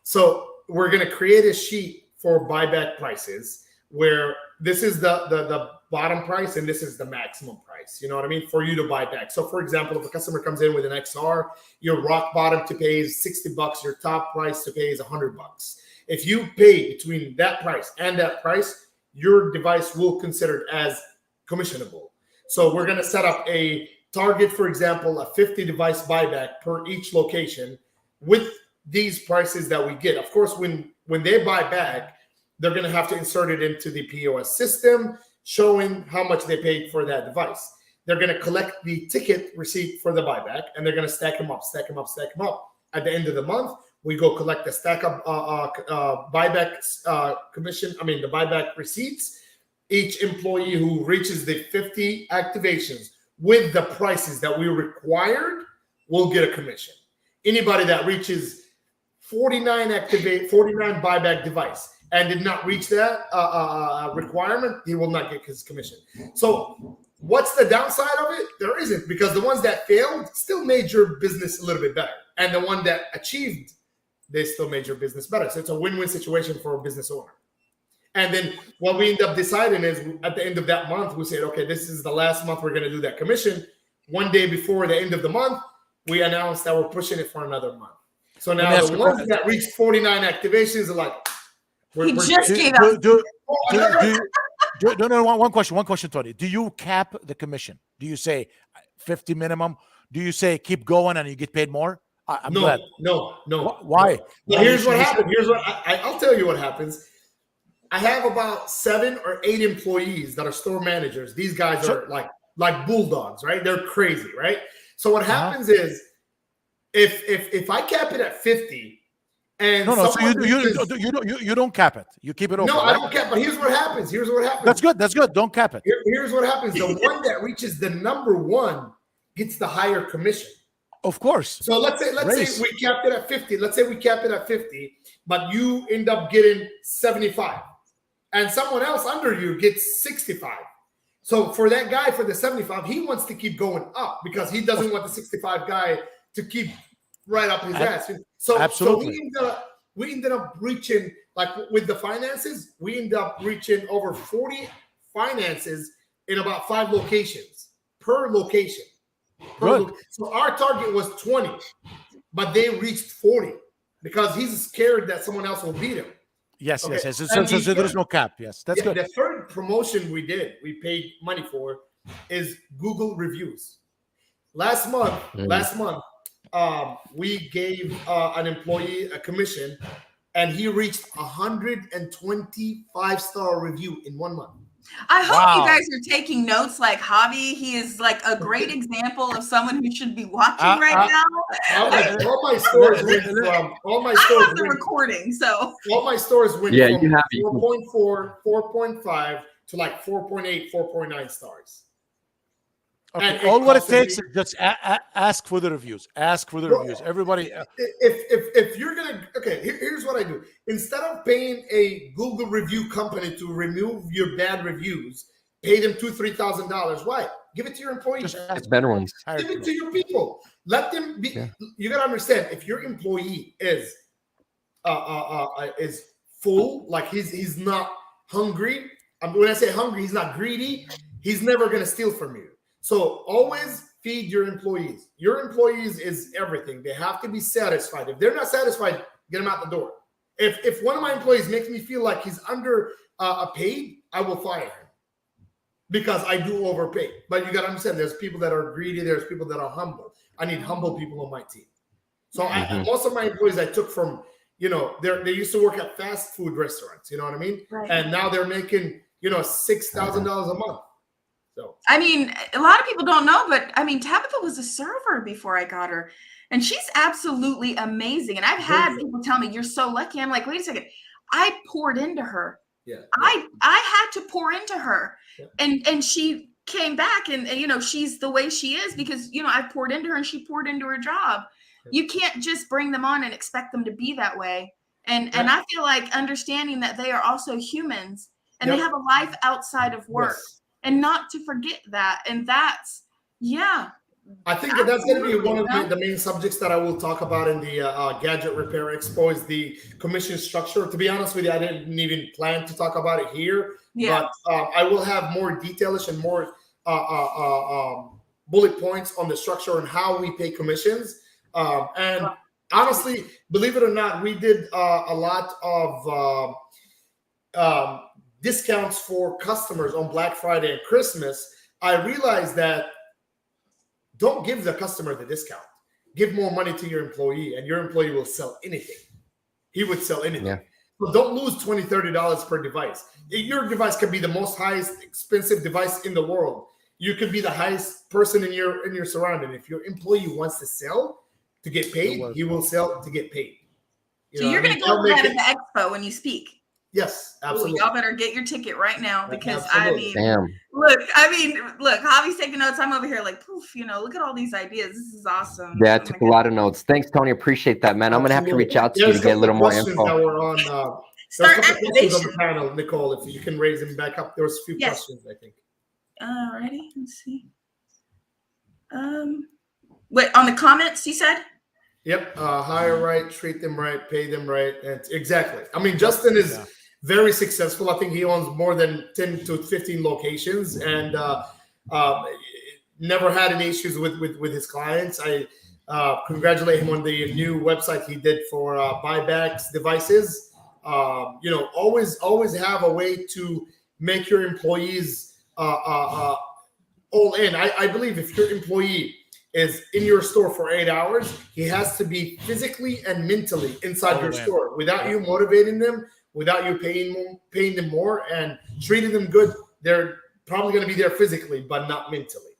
So we're gonna create a sheet for buyback prices where this is the bottom price and this is the maximum price. You know what I mean? For you to buy back. So for example, if a customer comes in with an XR, your rock bottom to pay is $60. Your top price to pay is $100. If you pay between that price and that price, your device will consider it as commissionable. So we're going to set up a target, for example, a 50 device buyback per each location with these prices that we get. Of course, when they buy back, they're going to have to insert it into the POS system, showing how much they paid for that device. They're going to collect the ticket receipt for the buyback, and they're going to stack them up. At the end of the month, we go collect the stack up buyback the buyback receipts. Each employee who reaches the 50 activations with the prices that we required will get a commission. Anybody that reaches 49 buyback device and did not reach that requirement, he will not get his commission. So What's the downside of it? There isn't, because the ones that failed still made your business a little bit better. And the one that achieved, they still made your business better. So it's a win-win situation for a business owner. And then what we end up deciding is at the end of that month, we said, okay, this is the last month we're going to do that commission. One day before the end of the month, we announced that we're pushing it for another month. So now the ones that reached 49 activations are like, he just gave out. No, one question, Tony. Do you cap the commission? Do you say 50 minimum? Do you say keep going and you get paid more? I'm glad. No. Why? No. Here's what happened. I'll tell you what happens. I have about 7 or 8 employees that are store managers. These guys are like bulldogs, right? They're crazy, right? So what happens is if I cap it at 50 and so you don't cap it. You keep it open. No, I don't cap, but here's what happens. That's good. Don't cap it. Here's what happens. The one that reaches the number 1 gets the higher commission. Of course. So let's say we capped it at 50. Let's say we capped it at 50, but you end up getting 75. And someone else under you gets 65. So for that guy, for the 75, he wants to keep going up because he doesn't want the 65 guy to keep right up his ass. So absolutely. So we ended up reaching, like with the finances, we ended up reaching over 40 finances in about 5 locations per location. So our target was 20, but they reached 40 because he's scared that someone else will beat him. Yes. So there's no cap. Yes, that's good. The third promotion we paid money for, is Google reviews. Last month, we gave an employee a commission, and he reached 125-star review in 1 month. I hope you guys are taking notes like Javi. He is like a great example of someone who should be watching right now. All my stores went from I have the recording, so all my stores went from 4.4, 4.5 to like 4.8, 4.9 stars. Okay. All what it takes is just ask for the reviews. Ask for the reviews. Everybody. If you're gonna, here's what I do. Instead of paying a Google review company to remove your bad reviews, pay them $2,000-3,000. Why? Give it to your employees. It's better ones. Give it to your people. Let them be. Yeah. You gotta understand, if your employee is full, like he's not hungry. When I say hungry, he's not greedy. He's never gonna steal from you. So always feed your employees. Your employees is everything. They have to be satisfied. If they're not satisfied, get them out the door. If one of my employees makes me feel like he's under paid, I will fire him because I do overpay. But you got to understand, there's people that are greedy. There's people that are humble. I need humble people on my team. So most of my employees I took from, they used to work at fast food restaurants. You know what I mean? Right. And now they're making, $6,000 a month. So, I mean, a lot of people don't know, but I mean, Tabitha was a server before I got her, and she's absolutely amazing. And I've had people tell me, "You're so lucky." I'm like, wait a second, I poured into her. Yeah. I had to pour into her, and she came back, and she's the way she is because I poured into her and she poured into her job. You can't just bring them on and expect them to be that way. And I feel like understanding that they are also humans and they have a life outside of work. Yes. And not to forget that. And that's, I think that's going to be one of the main subjects that I will talk about in the Gadget Repair Expo is the commission structure. To be honest with you, I didn't even plan to talk about it here. Yeah. But I will have more detailish and more bullet points on the structure and how we pay commissions. And honestly, believe it or not, we did a lot of discounts for customers on Black Friday and Christmas. I realized that don't give the customer the discount. Give more money to your employee, and your employee will sell anything. He would sell anything. Yeah. So don't lose $20, $30 per device. Your device could be the most highest expensive device in the world. You could be the highest person in your surrounding. If your employee wants to sell to get paid, he will sell to get paid. You're going to go over that at the expo when you speak. Yes, absolutely. Ooh, y'all better get your ticket right now because absolutely. look, Javi's taking notes. I'm over here like, poof, look at all these ideas. This is awesome. Yeah, I took a lot of notes. Thanks, Tony. Appreciate that, man. I'm going to have to reach out to you to get a little more info. That were on, Start questions on the panel, Nicole, if you can raise them back up. There was a few questions, I think. Alrighty, let's see. Wait, on the comments you said? Yep. Hire right, treat them right, pay them right. And exactly. I mean, Justin is very successful. I think he owns more than 10 to 15 locations and never had any issues with his clients. I congratulate him on the new website he did for buybacks devices. Always have a way to make your employees all in. I believe if your employee is in your store for 8 hours, he has to be physically and mentally inside your store. Without you motivating them, without you paying them more and treating them good, they're probably going to be there physically, but not mentally.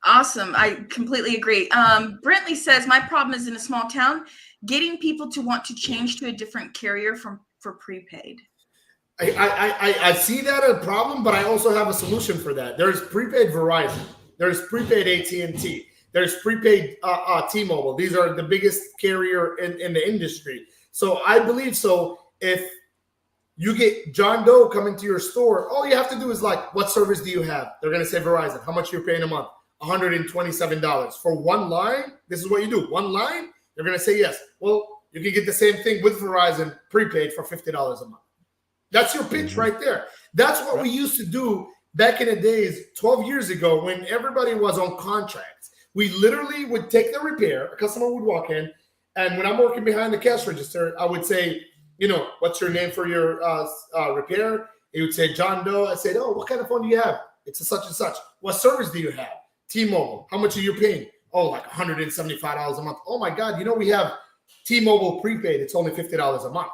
Awesome. I completely agree. Brentley says, my problem is in a small town, getting people to want to change to a different carrier for prepaid. I see that as a problem, but I also have a solution for that. There's prepaid Verizon. There's prepaid AT&T. There's prepaid T-Mobile. These are the biggest carrier in the industry. So I believe if you get John Doe coming to your store, all you have to do is what service do you have? They're going to say Verizon. How much you're paying a month? $127. For one line, this is what you do. One line, they're going to say yes. Well, you can get the same thing with Verizon prepaid for $50 a month. That's your pitch right there. That's what we used to do back in the days, 12 years ago, when everybody was on contracts. We literally would take the repair. A customer would walk in, and when I'm working behind the cash register, I would say, what's your name for your repair? He would say, John Doe. I said, oh, what kind of phone do you have? It's a such and such. What service do you have? T-Mobile. How much are you paying? Oh, like $175 a month. Oh my God. We have T-Mobile prepaid. It's only $50 a month.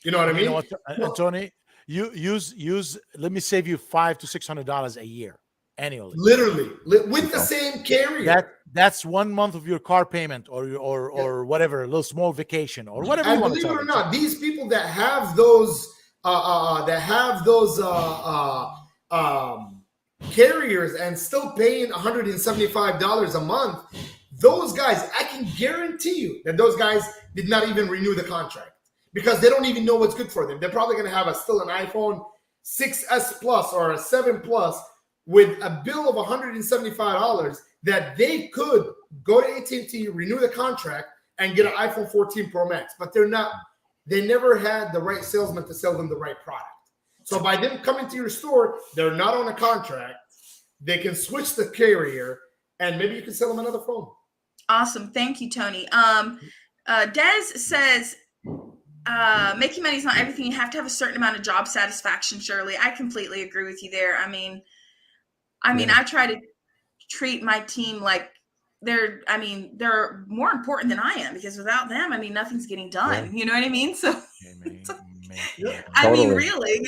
You know what I mean? You know what, Tony, you use, let me save you $500 to $600 a year annually. Literally with the same carrier. That's 1 month of your car payment or whatever, a little small vacation or whatever. And believe it or not, these people that have those carriers and still paying $175 a month, those guys, I can guarantee you that those guys did not even renew the contract because they don't even know what's good for them. They're probably going to have still an iPhone 6S Plus or a 7 Plus with a bill of $175 that they could go to AT&T, renew the contract, and get an iPhone 14 Pro Max. But they never had the right salesman to sell them the right product. So by them coming to your store, they're not on a contract. They can switch the carrier, and maybe you can sell them another phone. Awesome. Thank you, Tony. Des says, making money is not everything. You have to have a certain amount of job satisfaction, Shirley. I completely agree with you there. I mean, I try to treat my team like they're more important than I am because without them, nothing's getting done. Yeah. You know what I mean? So, Totally. really,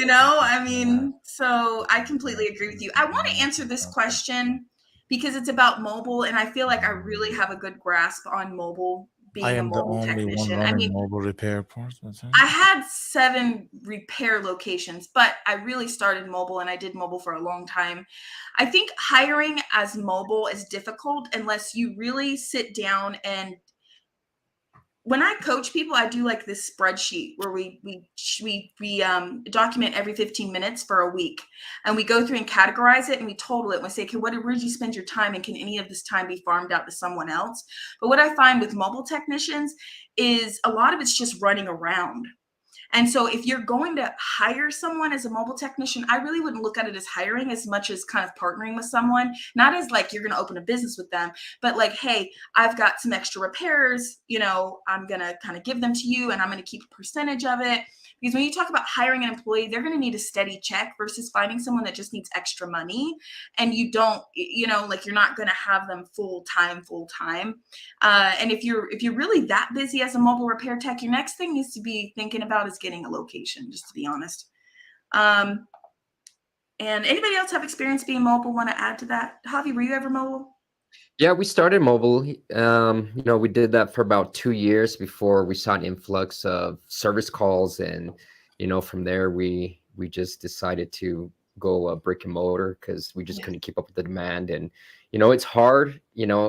so I completely agree with you. I want to answer this question because it's about mobile, and I feel like I really have a good grasp on mobile. I am the only one running mobile repair parts. I had 7 repair locations, but I really started mobile and I did mobile for a long time. I think hiring as mobile is difficult unless you really sit down and when I coach people, I do like this spreadsheet where we document every 15 minutes for a week, and we go through and categorize it and we total it. And we say, okay, where did you spend your time, and can any of this time be farmed out to someone else? But what I find with mobile technicians is a lot of it's just running around. And so if you're going to hire someone as a mobile technician, I really wouldn't look at it as hiring as much as kind of partnering with someone, not as like you're going to open a business with them, but like, hey, I've got some extra repairs, I'm going to kind of give them to you and I'm going to keep a percentage of it. Because when you talk about hiring an employee, they're going to need a steady check versus finding someone that just needs extra money. And you don't, you're not going to have them full time. And if you're really that busy as a mobile repair tech, your next thing needs to be thinking about is getting a location, just to be honest. And anybody else have experience being mobile? Want to add to that? Javi, were you ever mobile? Yeah, we started mobile. We did that for about 2 years before we saw an influx of service calls, and from there we just decided to go brick and mortar because we just couldn't keep up with the demand. And it's hard,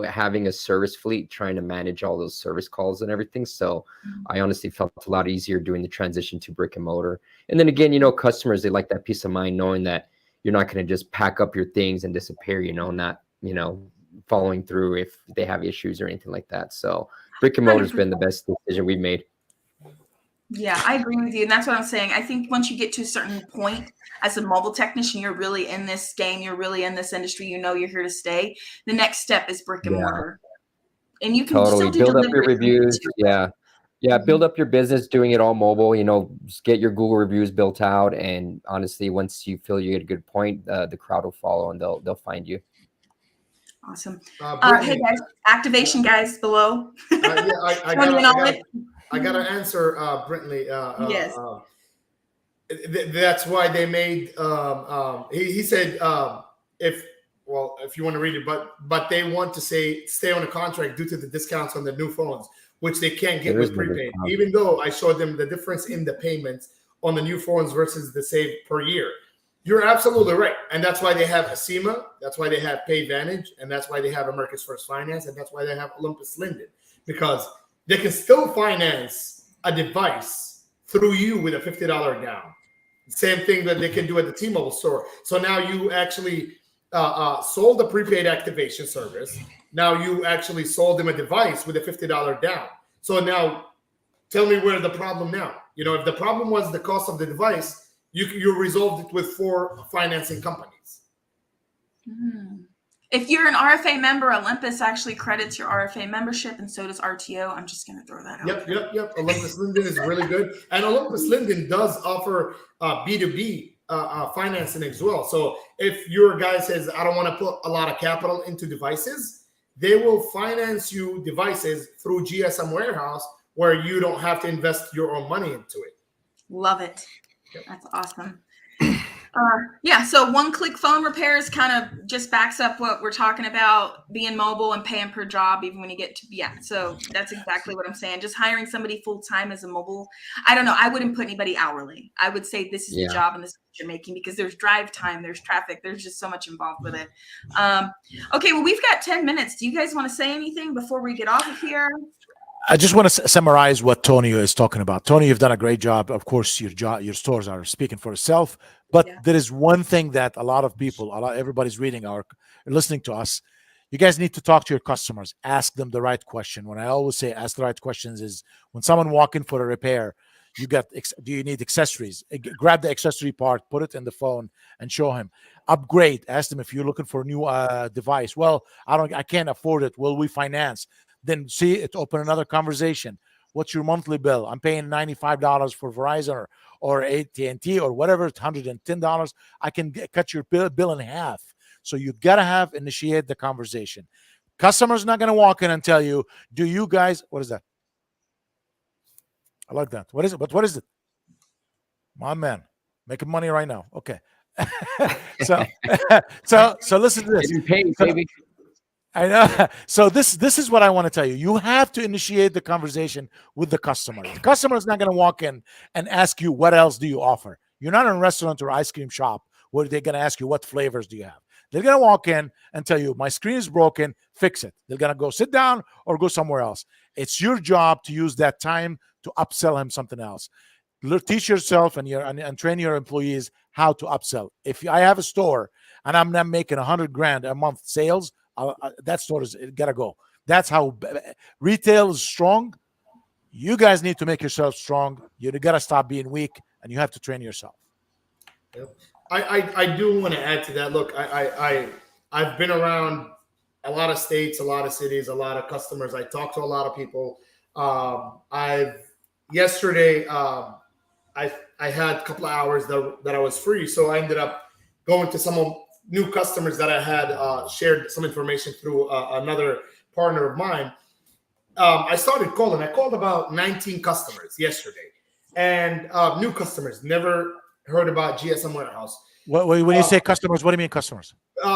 having a service fleet, trying to manage all those service calls and everything. So I honestly felt a lot easier doing the transition to brick and mortar. And then again, customers, they like that peace of mind knowing that you're not going to just pack up your things and disappear, not, following through if they have issues or anything like that. So brick and mortar has been the best decision we've made. Yeah, I agree with you. And that's what I'm saying. I think once you get to a certain point as a mobile technician, you're really in this game, you're really in this industry, you're here to stay. The next step is brick and mortar. And you can Totally still do build up your delivery reviews. too. Yeah. Build up your business doing it all mobile, just get your Google reviews built out. And honestly, once you feel you get a good point, the crowd will follow and they'll find you. Awesome. Brittany, Hey guys, activation guys below. I gotta answer Brittany. Yes. That's why they made. He said if you want to read it, but they want to stay on the contract due to the discounts on the new phones, which they can't get with prepaid. Even though I showed them the difference in the payments on the new phones versus the save per year. You're absolutely right. And that's why they have Acima. That's why they have PayVantage. And that's why they have America's First Finance. And that's why they have Olympus Linden. Because they can still finance a device through you with a $50 down. Same thing that they can do at the T-Mobile store. So now you actually sold the prepaid activation service. Now you actually sold them a device with a $50 down. So now tell me where the problem now. If the problem was the cost of the device, you resolved it with 4 financing companies. If you're an RFA member, Olympus actually credits your RFA membership, and so does RTO. I'm just going to throw that out. Yep. Olympus Linden is really good. And Olympus Linden does offer B2B financing as well. So if your guy says, I don't want to put a lot of capital into devices, they will finance you devices through GSM Warehouse where you don't have to invest your own money into it. Love it. That's awesome. So one-click phone repairs kind of just backs up what we're talking about, being mobile and paying per job, even when you get to, so that's exactly what I'm saying. Just hiring somebody full-time as a mobile, I don't know, I wouldn't put anybody hourly. I would say this is the job and this is what you're making, because there's drive time, there's traffic, there's just so much involved with it. Okay, well, we've got 10 minutes. Do you guys want to say anything before we get off of here? I just want to summarize what Tony is talking about. Tony, you've done a great job. Of course, your stores are speaking for itself. But there is one thing that a lot of people, everybody's reading or listening to us. You guys need to talk to your customers. Ask them the right question. When I always say ask the right questions is when someone walk in for a repair, do you need accessories? Grab the accessory part, put it in the phone, and show him. Upgrade. Ask them if you're looking for a new device. Well, I can't afford it. Will we finance? Then see it. Open another conversation. What's your monthly bill? I'm paying $95 for Verizon or AT&T or whatever. It's $110. I can cut your bill in half. So you gotta initiate the conversation. Customer's not gonna walk in and tell you, "Do you guys?" What is that? I like that. What is it? But what is it? My man, making money right now. Okay. so listen to this. Pay, baby. I know. So this is what I want to tell you. You have to initiate the conversation with the customer. The customer is not going to walk in and ask you, what else do you offer? You're not in a restaurant or ice cream shop where they're going to ask you, what flavors do you have? They're going to walk in and tell you, my screen is broken, fix it. They're going to go sit down or go somewhere else. It's your job to use that time to upsell him something else. Teach yourself and train your employees how to upsell. If I have a store and I'm not making $100,000 a month sales, that store is gotta go. That's how retail is strong. You guys need to make yourself strong. You gotta stop being weak, and you have to train yourself. Yep. I do want to add to that. Look, I've been around a lot of states, a lot of cities, a lot of customers. I talk to a lot of people. Yesterday I had a couple of hours that I was free, so I ended up going to some new customers that I had shared some information through another partner of mine. I started calling. I called about 19 customers yesterday, and new customers, never heard about GSM Warehouse. When you say customers, what do you mean customers?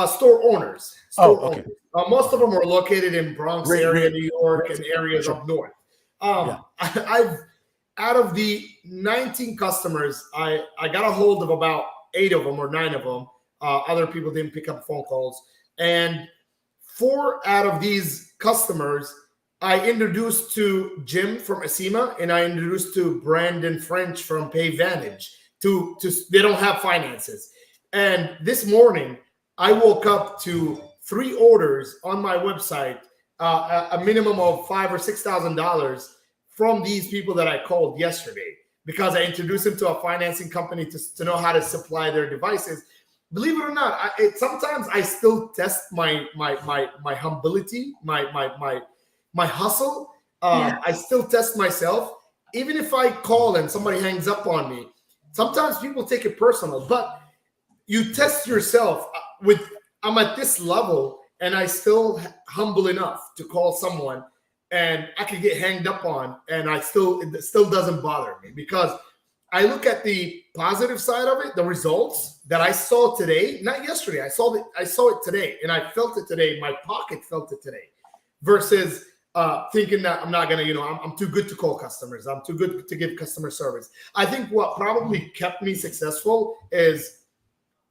Store owners. Okay. Most of them are located in Bronx area, New York, and areas up north. I've out of the 19 customers, I got a hold of about 8 of them or 9 of them. Other people didn't pick up phone calls. And 4 out of these customers, I introduced to Jim from Acima, and I introduced to Brandon French from PayVantage. They don't have finances. And this morning, I woke up to 3 orders on my website, a minimum of $5,000 or $6,000 from these people that I called yesterday, because I introduced them to a financing company to know how to supply their devices. Believe it or not, sometimes I still test my humility, my hustle. I still test myself. Even if I call and somebody hangs up on me, sometimes people take it personal, but you test yourself I'm at this level and I still humble enough to call someone and I could get hanged up on, and it still doesn't bother me, because I look at the positive side of it, the results that I saw today, not yesterday. I saw it today, and I felt it today. My pocket felt it today, versus thinking that I'm not gonna, I'm too good to call customers. I'm too good to give customer service. I think what probably kept me successful is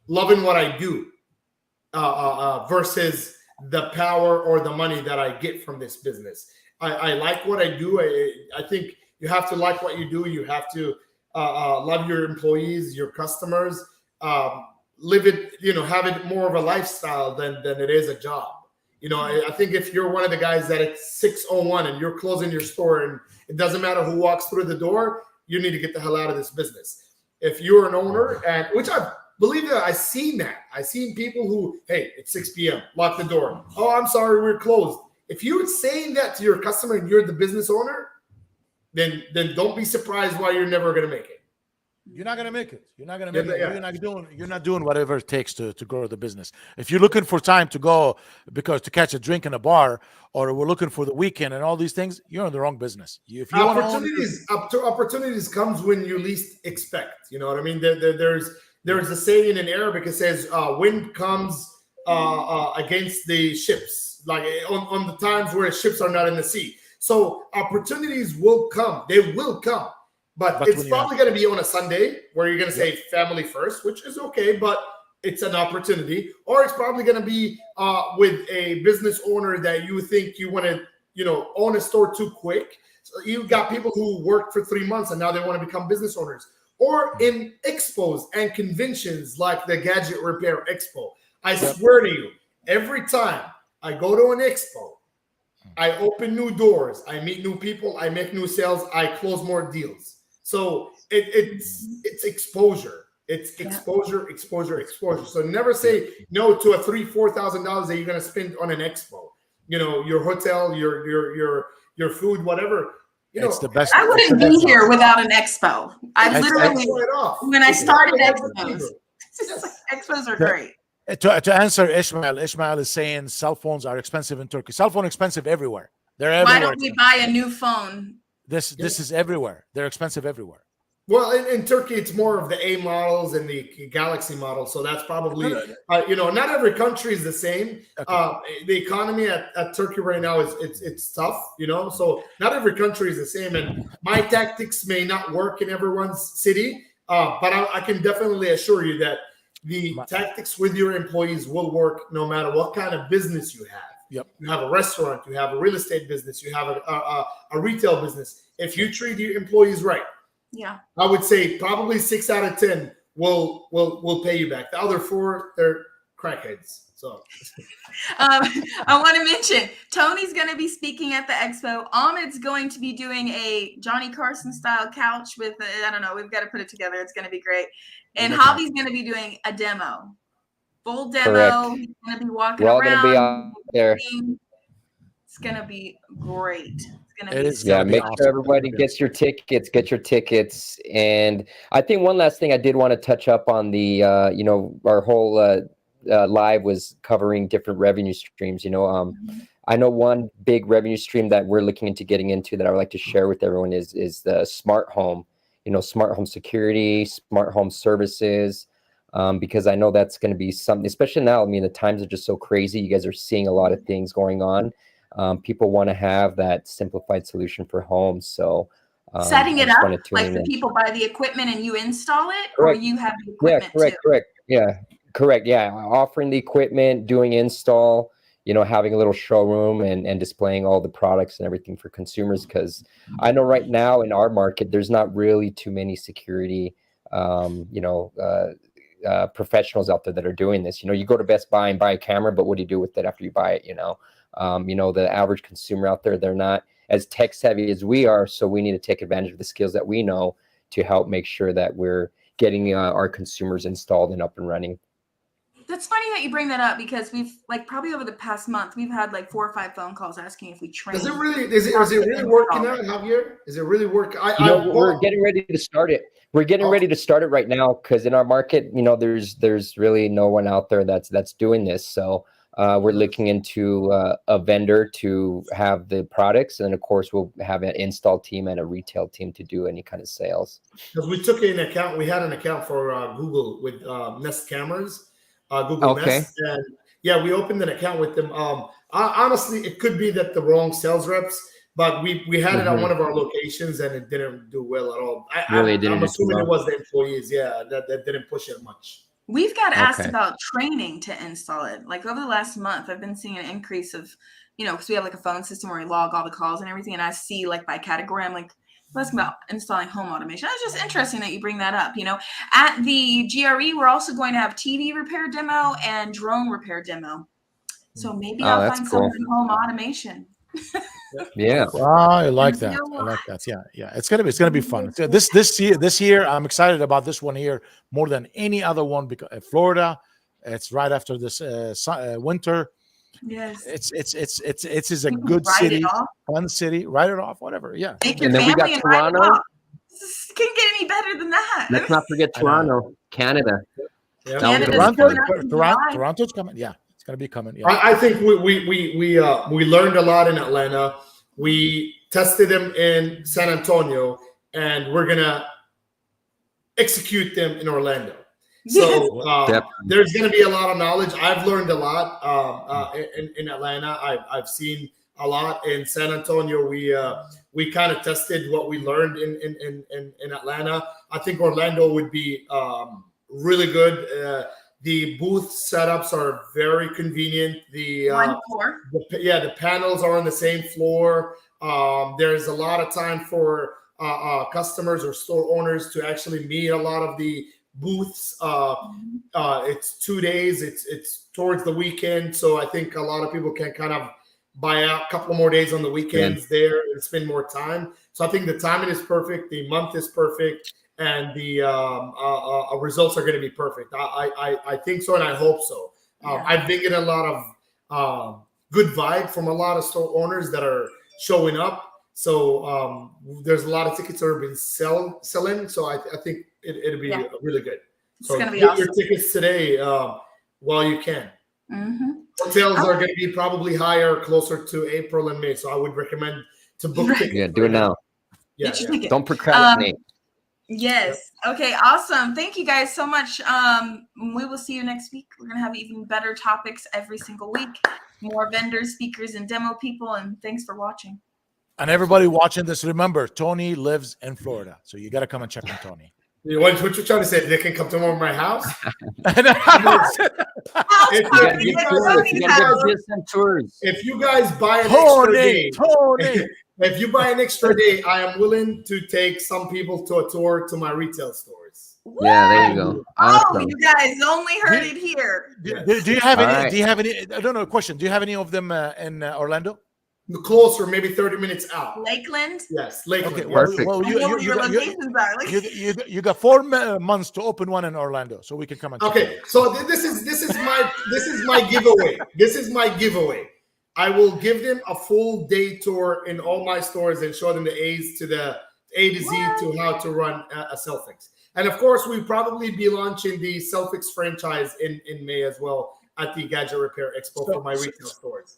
loving what I do, versus the power or the money that I get from this business. I like what I do. I think you have to like what you do. You have to love your employees, your customers, live it, have it more of a lifestyle than it is a job. I think if you're one of the guys that it's 6:01 and you're closing your store and it doesn't matter who walks through the door, you need to get the hell out of this business. If you're an owner, and which I believe that I've seen people who, hey, it's 6 p.m., lock the door. Oh, I'm sorry, we're closed. If you're saying that to your customer and you're the business owner, then don't be surprised why you're never going to make it. You're not going to make it. You're not going to make it. You're not doing whatever it takes to grow the business. If you're looking for time to go to catch a drink in a bar, or we're looking for the weekend and all these things, you're in the wrong business. If you opportunities comes when you least expect. You know what I mean? There's a saying in Arabic. It says, "Wind comes against the ships." Like on the times where ships are not in the sea. So opportunities will come. They will come. But it's probably going to be on a Sunday where you're going to say family first, which is okay, but it's an opportunity. Or it's probably going to be with a business owner that you think you want to, own a store too quick. So you've got people who worked for 3 months and now they want to become business owners. Or in expos and conventions like the Gadget Repair Expo. I swear to you, every time I go to an expo, I open new doors, I meet new people, I make new sales, I close more deals. So it's exposure. It's exposure. So never say no to a $3,000-$4,000 that you're going to spend on an expo. Your hotel, your food, whatever. It's the best. I wouldn't be here without an expo. I literally, when I started expos, expos are great. To answer Ishmael is saying cell phones are expensive in Turkey. Cell phone expensive everywhere. They're everywhere. Why don't we buy a new phone? This is everywhere. They're expensive everywhere. Well, in Turkey, it's more of the A models and the Galaxy model. So that's probably, not every country is the same. Okay. The economy at Turkey right now it's tough, so not every country is the same. And my tactics may not work in everyone's city, but I can definitely assure you that the tactics with your employees will work no matter what kind of business you have. Yep. You have a restaurant, you have a real estate business, you have a retail business. If you treat your employees right, I would say probably 6 out of 10 will pay you back. The other 4, they're crackheads. So I want to mention Tony's going to be speaking at the expo. Ahmed's going to be doing a Johnny Carson style couch with I don't know. We've got to put it together. It's going to be great. And Javi's going to be doing a demo, full demo. Correct. He's going to be walking We're all around. going to be out there. It's going to be great. Make sure everybody gets your tickets. Get your tickets. And I think one last thing I did want to touch up on the, our whole live was covering different revenue streams. I know one big revenue stream that we're looking into getting into that I would like to share with everyone is the smart home. Smart home security, smart home services, because I know that's going to be something, especially now. I mean, the times are just so crazy. You guys are seeing a lot of things going on. People want to have that simplified solution for homes. So setting it up, like the people buy the equipment and you install it, correct. Or you have the equipment Correct. Yeah, correct. Yeah, offering the equipment, doing install, having a little showroom and displaying all the products and everything for consumers. Because I know right now in our market, there's not really too many security, professionals out there that are doing this. You go to Best Buy and buy a camera, but what do you do with it after you buy it? The average consumer out there, they're not as tech savvy as we are. So we need to take advantage of the skills that we know to help make sure that we're getting our consumers installed and up and running. That's funny that you bring that up, because we've probably over the past month, we've had 4 or 5 phone calls asking if we train. Is it really working out, Javier? Is it really working? We're getting ready to start it. We're getting ready to start it right now, because in our market, there's really no one out there that's doing this. So we're looking into a vendor to have the products, and of course we'll have an install team and a retail team to do any kind of sales. Because we took an account, we had an account for Google with Nest cameras, Google Nest, and we opened an account with them. Honestly, it could be that the wrong sales reps, but we had it at one of our locations and it didn't do well at all. I'm assuming it was the employees, that didn't push it much. We've got asked about training to install it. Over the last month, I've been seeing an increase of, because we have a phone system where we log all the calls and everything. And I see by category, I'm asking about installing home automation. It's just interesting that you bring that up. At the GRE, we're also going to have TV repair demo and drone repair demo. So maybe I'll find some home automation. Yeah. Wow, I like that. Yeah. It's gonna be fun. This year, I'm excited about this one here more than any other one, because Florida, it's right after this winter. Yes. It's a good city, fun city. Write it off, whatever. Yeah. Take your family and Toronto. Couldn't get any better than that. Let's not forget Toronto, Canada. Yeah. Toronto's coming. Yeah. It's gonna be coming. Yeah. I think we learned a lot in Atlanta. We tested them in San Antonio, and we're gonna execute them in Orlando. So there's gonna be a lot of knowledge. I've learned a lot in Atlanta. I've seen a lot in San Antonio. We kind of tested what we learned in Atlanta. I think Orlando would be really good. The booth setups are very convenient. The panels are on the same floor. There's a lot of time for customers or store owners to actually meet a lot of the booths. It's 2 days. It's towards the weekend, so I think a lot of people can kind of buy out a couple more days on the weekends there and spend more time. So I think the timing is perfect. The month is perfect. And the results are going to be perfect. I think so, and I hope so. I've been getting a lot of good vibe from a lot of store owners that are showing up. So there's a lot of tickets that have been selling. So I think it'll be really good. So it's get your tickets today while you can. Hotels are going to be probably higher closer to April and May. So I would recommend to book tickets. Yeah, do it now. Yeah. Don't procrastinate. Yes. Okay. Awesome. Thank you guys so much. We will see you next week. We're going to have even better topics every single week. More vendors, speakers, and demo people. And thanks for watching. And everybody watching this, remember, Tony lives in Florida. So you got to come and check on Tony. What you trying to say? They can come to my house? If you guys buy an extra day, if you buy an extra day, I am willing to take some people to a tour to my retail stores. Yeah, there you go. Awesome. Oh, you guys only heard it here. Do you have any? Do you have any? I don't know. Question. Do you have any of them in Orlando? Closer, maybe 30 minutes out. Lakeland? Yes, Lakeland. Okay, perfect. Well, you got 4 months to open one in Orlando, so we can come and. Okay, so this is my giveaway. This is my giveaway. I will give them a full day tour in all my stores and show them the A's to the A to Z to how to run a Selfix. And of course, we'll probably be launching the Selfix franchise in May as well at the Gadget Repair Expo for my retail stores.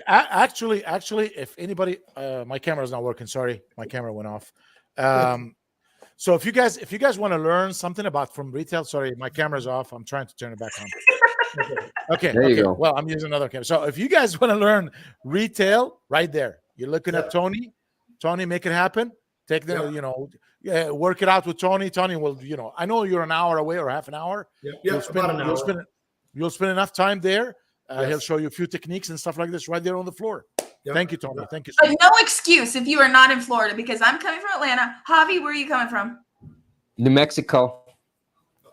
Actually, if anybody, my camera's not working. Sorry, my camera went off. So if you guys want to learn something about from retail, sorry, my camera's off. I'm trying to turn it back on. Okay. There you go. Well, I'm using another camera. So if you guys want to learn retail, right there, you're looking at Tony. Tony, make it happen. Take the, work it out with Tony. Tony will, I know you're an hour away or half an hour. You'll spend enough time there. He'll show you a few techniques and stuff like this right there on the floor. Thank you, Tony. Thank you. But no excuse if you are not in Florida, because I'm coming from Atlanta. Javi, where are you coming from? New Mexico.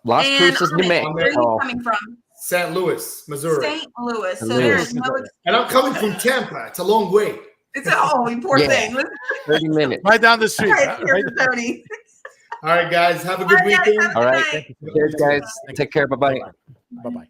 Las And Cruces, New Ahmed, where are you Mexico. coming from? St. Louis, Missouri. St. Louis. So Louis. there is no. And I'm coming from Tampa. It's a long way. It's a you poor Yeah. thing. Listen, 30 minutes. Right down the street. right Right here, Tony. All right, guys. Have a good All right, guys, weekend. have a All good right. night. Cheers, guys. Take care. Bye-bye. Bye-bye.